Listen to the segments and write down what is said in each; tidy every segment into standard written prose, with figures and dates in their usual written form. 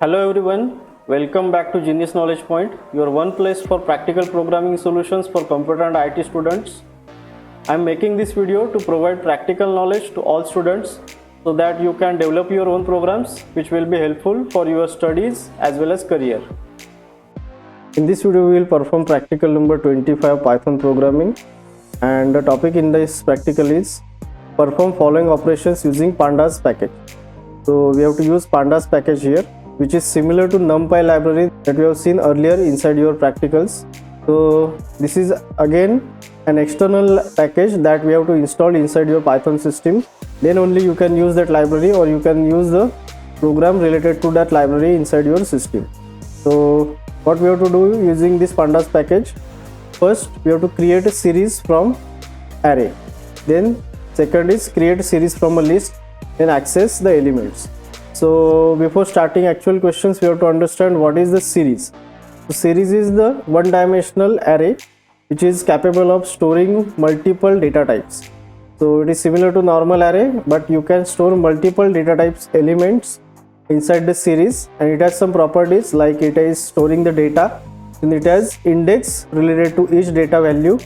Hello everyone, welcome back to Genius Knowledge Point, your one place for practical programming solutions for computer and IT students. I am making this video to provide practical knowledge to all students so that you can develop your own programs which will be helpful for your studies as well as career. In this video we will perform practical number 25 Python programming, and the topic in this practical is perform following operations using Pandas package. So we have to use Pandas package here, which is similar to NumPy library that we have seen earlier inside your practicals. So this is again an external package that we have to install inside your Python system. Then only you can use that library, or you can use the program related to that library inside your system. So what we have to do using this Pandas package, first we have to create a series from array. Then second is create a series from a list, then access the elements. So before starting actual questions, we have to understand what is the series. So series is the one-dimensional array which is capable of storing multiple data types. So it is similar to normal array, but you can store multiple data types elements inside the series, and it has some properties like it is storing the data, and it has index related to each data value,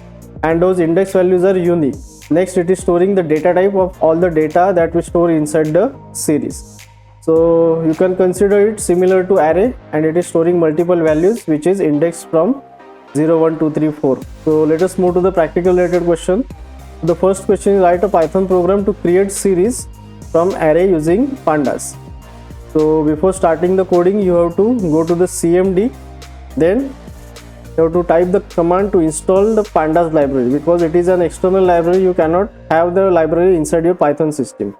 and those index values are unique. Next, it is storing the data type of all the data that we store inside the series. So you can consider it similar to array, and it is storing multiple values which is indexed from 0, 1, 2, 3, 4. So let us move to the practical related question. The first question is write a Python program to create series from array using Pandas. So before starting the coding, you have to go to the CMD, then you have to type the command to install the Pandas library, because it is an external library. You cannot have the library inside your Python system.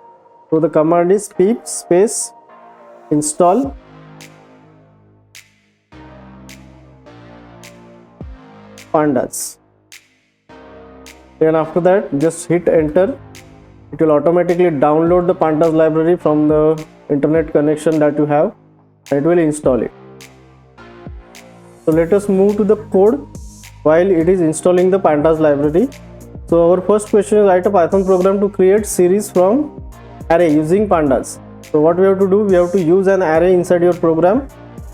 So the command is pip space install Pandas. Then after that, just hit enter. It will automatically download the Pandas library from the internet connection that you have, and it will install it. So let us move to the code while it is installing the Pandas library. So our first question is write a Python program to create series from array using Pandas. So what we have to do, we have to use an array inside your program,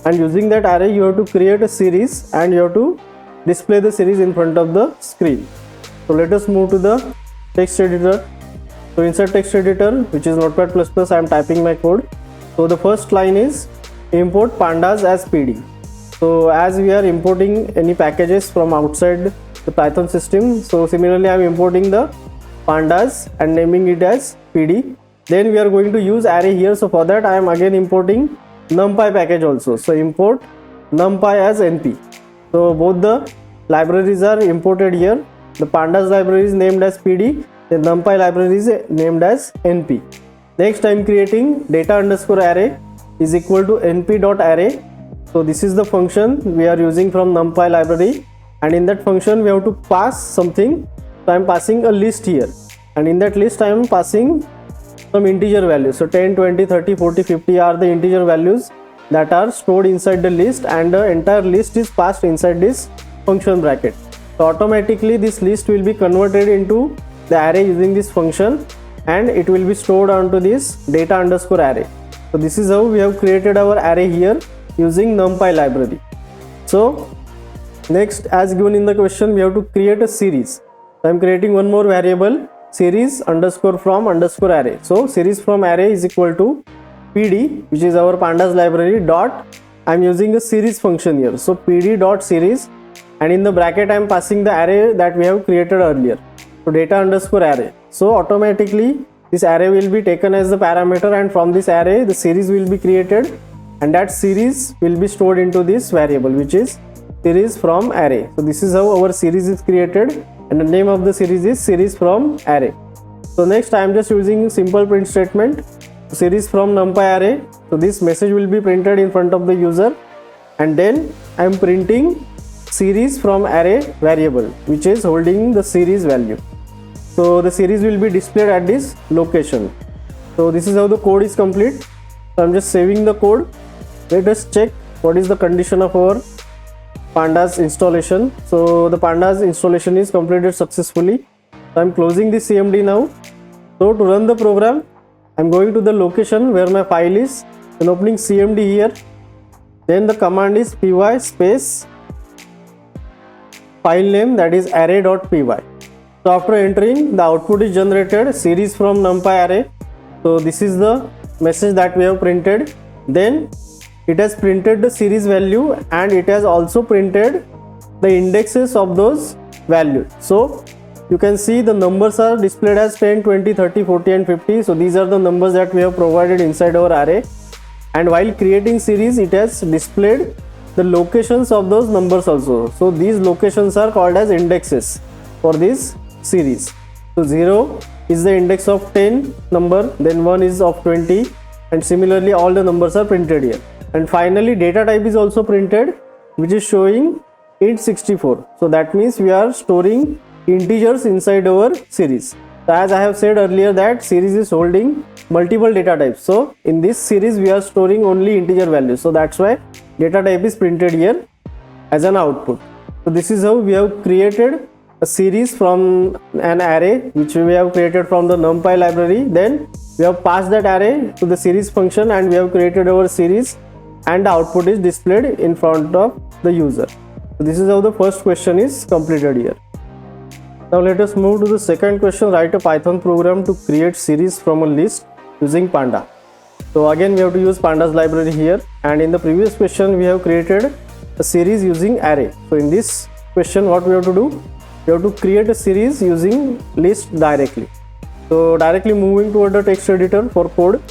and using that array you have to create a series, and you have to display the series in front of the screen. So let us move to the text editor. So inside text editor, which is Notepad++, I am typing my code. So the first line is import pandas as PD. So as we are importing any packages from outside the Python system, so similarly I am importing the pandas and naming it as PD. Then we are going to use array here, so for that I am again importing NumPy package also. So import NumPy as NP. So both the libraries are imported here. The Pandas library is named as PD, the NumPy library is named as NP. Next I am creating data underscore array is equal to np.array. So this is the function we are using from NumPy library, and in that function we have to pass something. So I am passing a list here, and in that list I am passing some integer values. So 10, 20, 30, 40, 50 are the integer values that are stored inside the list, and the entire list is passed inside this function bracket. So automatically this list will be converted into the array using this function, and it will be stored onto this data underscore array. So this is how we have created our array here using NumPy library. So next, as given in the question, we have to create a series. So I am creating one more variable, series underscore from underscore array. So series from array is equal to PD, which is our Pandas library, dot I am using a series function here. So PD dot series, and in the bracket I am passing the array that we have created earlier. So data underscore array. So automatically this array will be taken as the parameter, and from this array the series will be created, and that series will be stored into this variable which is series from array. So this is how our series is created, and the name of the series is series from array. So next I am just using simple print statement, series from NumPy array. So this message will be printed in front of the user, and then I am printing series from array variable which is holding the series value. So the series will be displayed at this location. So this is how the code is complete. So I am just saving the code. Let us check what is the condition of our Pandas installation. So the Pandas installation is completed successfully. So I am closing the CMD now. So to run the program, I am going to the location where my file is, and opening CMD here, Then the command is py space file name, that is array.py. So after entering, the output is generated series from numpy array. So this is the message that we have printed. Then it has printed the series value and it has also printed the indexes of those values. So you can see the numbers are displayed as 10, 20, 30, 40 and 50. So these are the numbers that we have provided inside our array, and while creating series it has displayed the locations of those numbers also. So these locations are called as indexes for this series. So 0 is the index of 10 number, then 1 is of 20, and similarly all the numbers are printed here. And finally data type is also printed, which is showing int64. So that means we are storing integers inside our series. So as I have said earlier that series is holding multiple data types. So in this series we are storing only integer values. So that's why data type is printed here as an output. So this is how we have created a series from an array which we have created from the NumPy library. Then we have passed that array to the series function and we have created our series, and the output is displayed in front of the user. So this is how the first question is completed here. Now let us move to the second question. Write a Python program to create series from a list using Panda. So again we have to use Pandas library here, and in the previous question we have created a series using array. So in this question what we have to do? We have to create a series using list directly. So directly moving toward the text editor for code.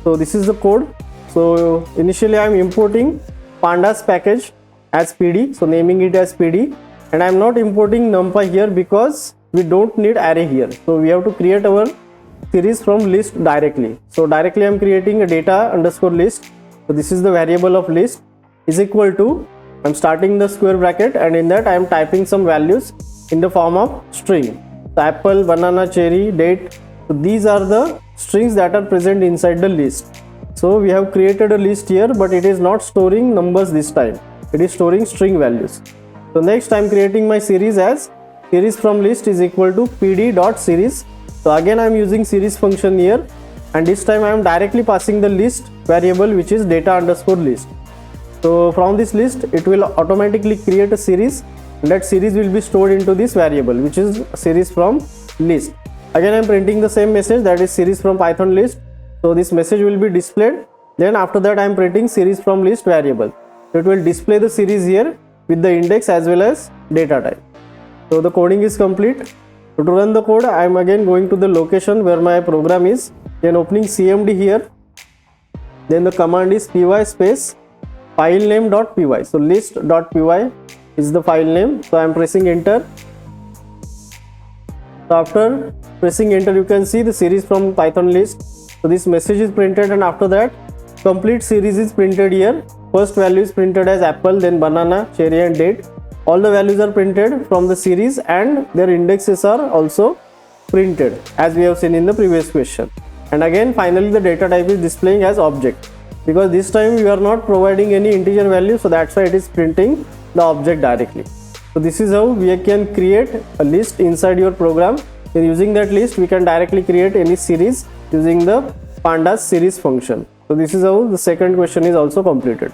So this is the code. So initially I am importing Pandas package as PD, so naming it as PD, and I am not importing NumPy here because we don't need array here. So we have to create our series from list directly. So directly I am creating a data underscore list. So this is the variable of list is equal to, I am starting the square bracket, and in that I am typing some values in the form of string. So apple, banana, cherry, date. So these are the strings that are present inside the list. So we have created a list here, but it is not storing numbers this time. It is storing string values. So next I am creating my series as series from list is equal to pd.series. So again I am using series function here, and this time I am directly passing the list variable which is data underscore list. So from this list it will automatically create a series, and that series will be stored into this variable which is series from list. Again I am printing the same message, that is series from Python list. So this message will be displayed. Then after that I am printing series from list variable. So it will display the series here with the index as well as data type. So the coding is complete. So to run the code I am again going to the location where my program is, then opening CMD here. Then the command is py space file name.py. So list.py is the file name. So I am pressing enter. So after pressing enter you can see the series from Python list. So this message is printed, and after that complete series is printed here. First value is printed as apple, then banana, cherry and date. All the values are printed from the series and their indexes are also printed as we have seen in the previous question. And again finally the data type is displaying as object, because this time we are not providing any integer value, so that's why it is printing the object directly. So this is how we can create a list inside your program. And using that list we can directly create any series using the Pandas series function. So this is how the second question is also completed.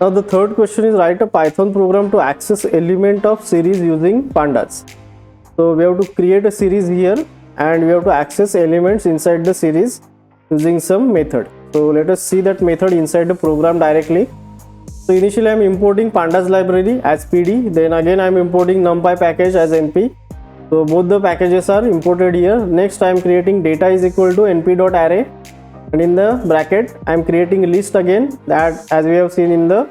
Now the third question is write a Python program to access element of series using Pandas. So we have to create a series here and we have to access elements inside the series using some method. So let us see that method inside the program directly. So initially I am importing Pandas library as PD, then again I am importing NumPy package as NP. So both the packages are imported here. Next I am creating data is equal to np.array, and in the bracket I am creating a list again, that as we have seen in the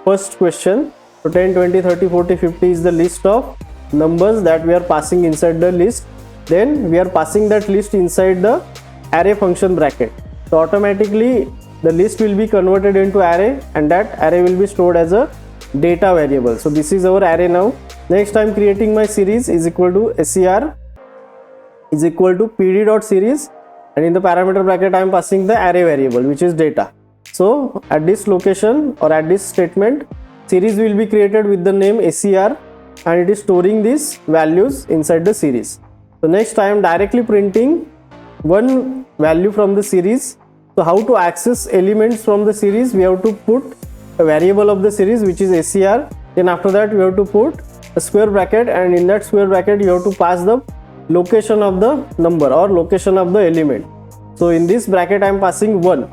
first question. So 10, 20, 30, 40, 50 is the list of numbers that we are passing inside the list. Then we are passing that list inside the array function bracket. So automatically the list will be converted into array, and that array will be stored as a data variable. So this is our array now. Next I am creating my series is equal to ser is equal to pd.series, and in the parameter bracket I am passing the array variable which is data. So at this location or at this statement, series will be created with the name ser, and it is storing these values inside the series. So next I am directly printing one value from the series. So how to access elements from the series? We have to put a variable of the series, which is SCR. Then after that, we have to put a square bracket, and in that square bracket you have to pass the location of the number or location of the element. So in this bracket I am passing 1.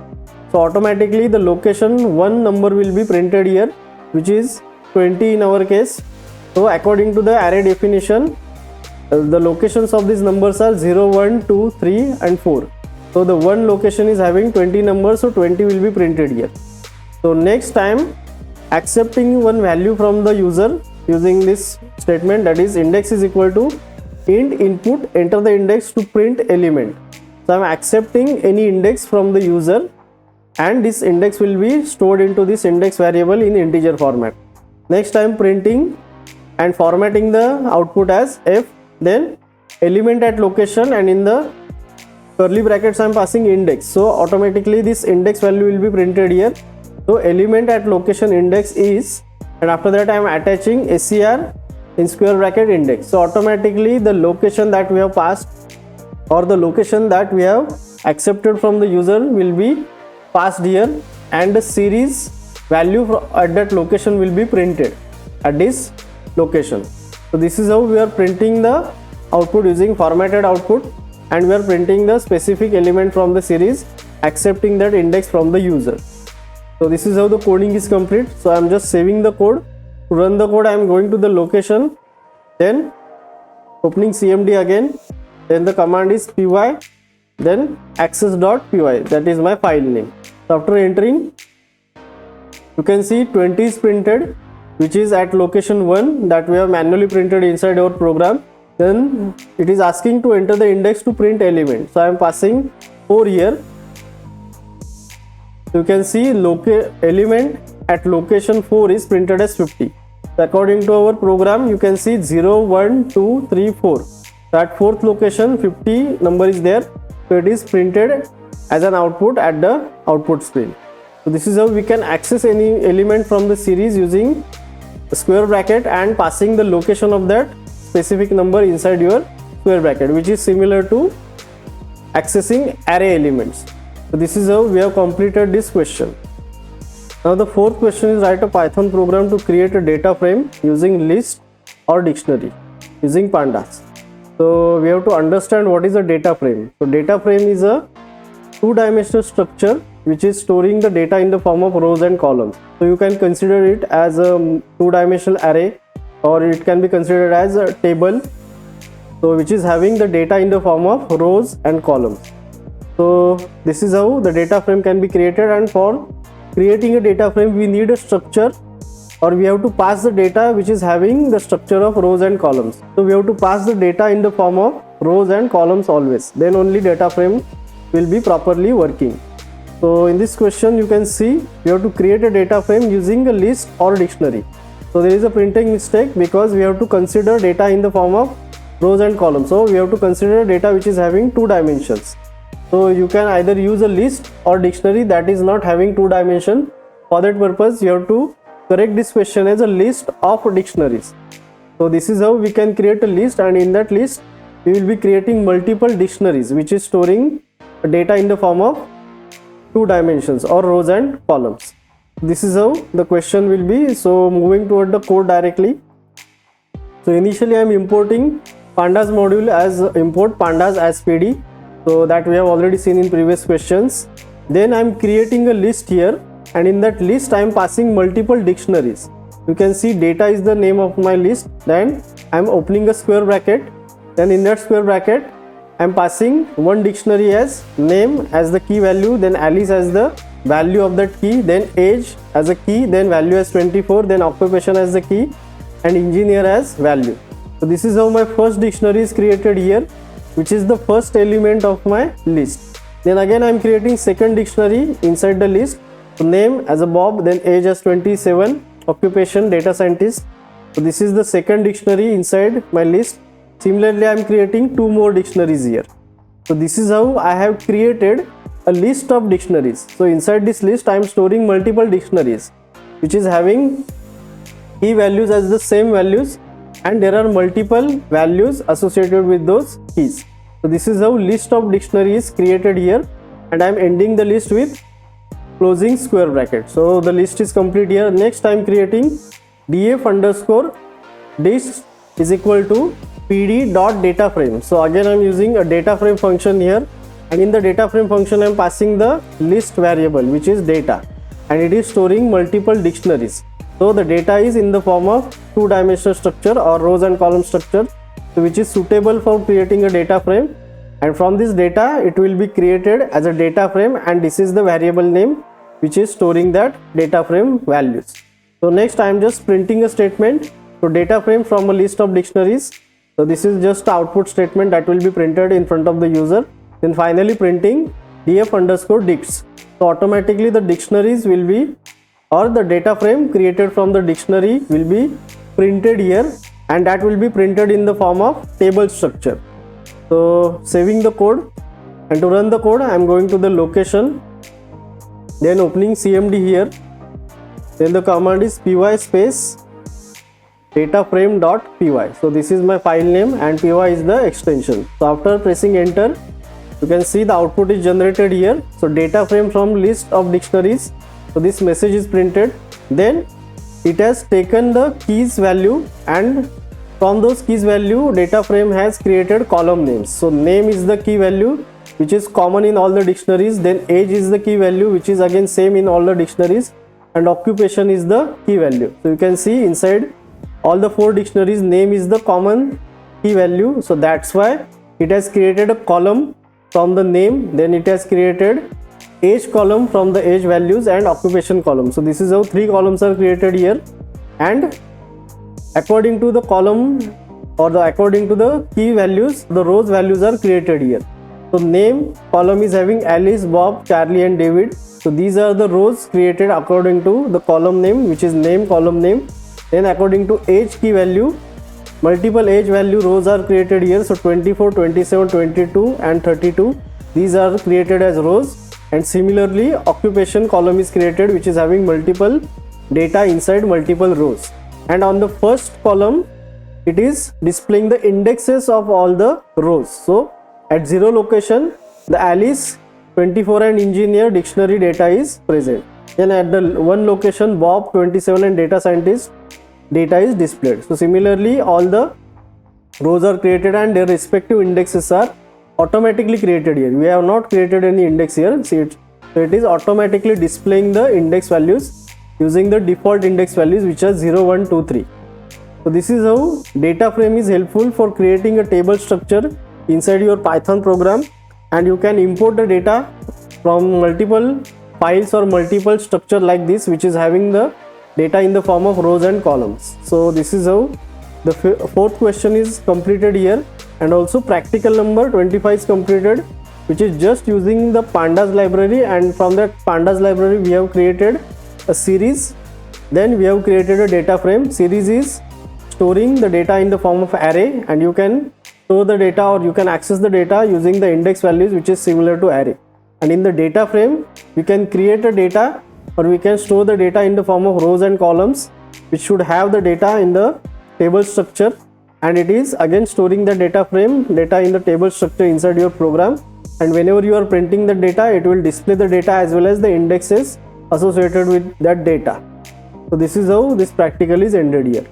So automatically the location 1 number will be printed here, which is 20 in our case. So according to the array definition, the locations of these numbers are 0, 1, 2, 3 and 4. So the one location is having 20 numbers, so 20 will be printed here. So next time accepting one value from the user using this statement, that is index is equal to int input enter the index to print element. So I am accepting any index from the user, and this index will be stored into this index variable in integer format. Next I am printing and formatting the output as f, then element at location, and in the curly brackets I am passing index. So automatically this index value will be printed here. So element at location index is, and after that I am attaching SCR in square bracket index. So automatically the location that we have passed or the location that we have accepted from the user will be passed here, and the series value at that location will be printed at this location. So this is how we are printing the output using formatted output, and we are printing the specific element from the series accepting that index from the user. So this is how the coding is complete. So I am just saving the code. To run the code I am going to the location, then opening CMD again, then the command is py, then access.py, that is my file name. So after entering, you can see 20 is printed, which is at location 1 that we have manually printed inside our program. Then it is asking to enter the index to print element. So I am passing 4 here. You can see element at location 4 is printed as 50. So according to our program, you can see 0, 1, 2, 3, 4. So at 4th location 50 number is there. So it is printed as an output at the output screen. So this is how we can access any element from the series using a square bracket and passing the location of that specific number inside your square bracket, which is similar to accessing array elements. So this is how we have completed this question. Now the fourth question is write a Python program to create a data frame using list or dictionary using Pandas. So we have to understand what is a data frame. So data frame is a two-dimensional structure which is storing the data in the form of rows and columns. So you can consider it as a two-dimensional array, or it can be considered as a table, so which is having the data in the form of rows and columns. So this is how the data frame can be created, and for creating a data frame we need a structure, or we have to pass the data which is having the structure of rows and columns. So we have to pass the data in the form of rows and columns always, then only data frame will be properly working. So in this question you can see we have to create a data frame using a list or dictionary. So there is a printing mistake because we have to consider data in the form of rows and columns. So we have to consider data which is having 2 dimensions. So you can either use a list or dictionary that is not having 2 dimensions. For that purpose you have to correct this question as a list of dictionaries. So this is how we can create a list, and in that list we will be creating multiple dictionaries which is storing data in the form of 2 dimensions or rows and columns. This is how the question will be. So moving toward the code directly. So initially I am importing Pandas module as import pandas as PD. So that we have already seen in previous questions. Then I am creating a list here, and in that list I am passing multiple dictionaries. You can see data is the name of my list. Then I am opening a square bracket. Then in that square bracket I am passing one dictionary as name as the key value, then Alice as the value of that key, then age as a key, then value as 24, then occupation as the key, and engineer as value. So this is how my first dictionary is created here, which is the first element of my list. Then again I am creating second dictionary inside the list. So name as a Bob, then age as 27, occupation data scientist. So this is the second dictionary inside my list. Similarly I am creating 2 more dictionaries here. So this is how I have created a list of dictionaries. So inside this list I am storing multiple dictionaries which is having key values as the same values, and there are multiple values associated with those keys. So this is how list of dictionary is created here, and I am ending the list with closing square bracket. So the list is complete here. Next I am creating df underscore disk is equal to pd dot data frame. So again I am using a data frame function here, and in the data frame function I am passing the list variable which is data, and it is storing multiple dictionaries. So the data is in the form of two-dimensional structure or rows and column structure, so which is suitable for creating a data frame, and from this data it will be created as a data frame, and this is the variable name which is storing that data frame values. So next I am just printing a statement. So data frame from a list of dictionaries. So this is just the output statement that will be printed in front of the user. Then finally printing df underscore dict. So automatically the dictionaries will be, or the data frame created from the dictionary will be printed here, and that will be printed in the form of table structure. So saving the code, and to run the code I am going to the location, then opening cmd here, then the command is py space dataframe.py. so this is my file name and py is the extension. So after pressing enter, you can see the output is generated here. So data frame from list of dictionaries. So this message is printed. Then it has taken the keys value, and from those keys value data frame has created column names. So name is the key value which is common in all the dictionaries. Then age is the key value which is again same in all the dictionaries, and occupation is the key value. So you can see inside all the 4 dictionaries name is the common key value. So that's why it has created a column from the name, then it has created age column from the age values, and occupation column. So this is how 3 columns are created here, and according to the column or according to the key values, the rows values are created here. So name column is having Alice, Bob, Charlie and David. So these are the rows created according to the column name which is name column name. Then according to age key value, multiple age value rows are created here. So 24, 27, 22 and 32, these are created as rows. And similarly occupation column is created which is having multiple data inside multiple rows, and on the first column it is displaying the indexes of all the rows. So at 0 location the Alice, 24 and engineer dictionary data is present. Then at the 1 location Bob, 27 and data scientist data is displayed. So similarly all the rows are created and their respective indexes are automatically created here. We have not created any index here. See it. So it is automatically displaying the index values using the default index values which are 0, 1, 2, 3. So this is how data frame is helpful for creating a table structure inside your Python program, and you can import the data from multiple files or multiple structure like this which is having the data in the form of rows and columns. So this is how the 4th question is completed here, and also practical number 25 is completed, which is just using the pandas library, and from that pandas library we have created a series. Then we have created a data frame. Series is storing the data in the form of array, and you can store the data or you can access the data using the index values which is similar to array. And in the data frame we can create a data, or we can store the data in the form of rows and columns which should have the data in the table structure, and it is again storing the data frame data in the table structure inside your program, and whenever you are printing the data it will display the data as well as the indexes associated with that data. So this is how this practical is ended here.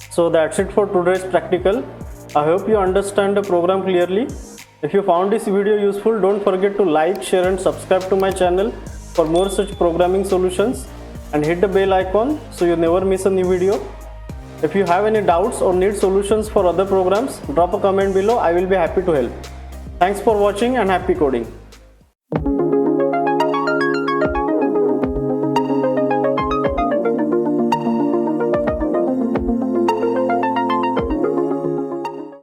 So that's it for today's practical. I hope you understand the program clearly. If you found this video useful, don't forget to like, share and subscribe to my channel for more such programming solutions, and hit the bell icon so you never miss a new video. If you have any doubts or need solutions for other programs, drop a comment below. I will be happy to help. Thanks for watching and happy coding.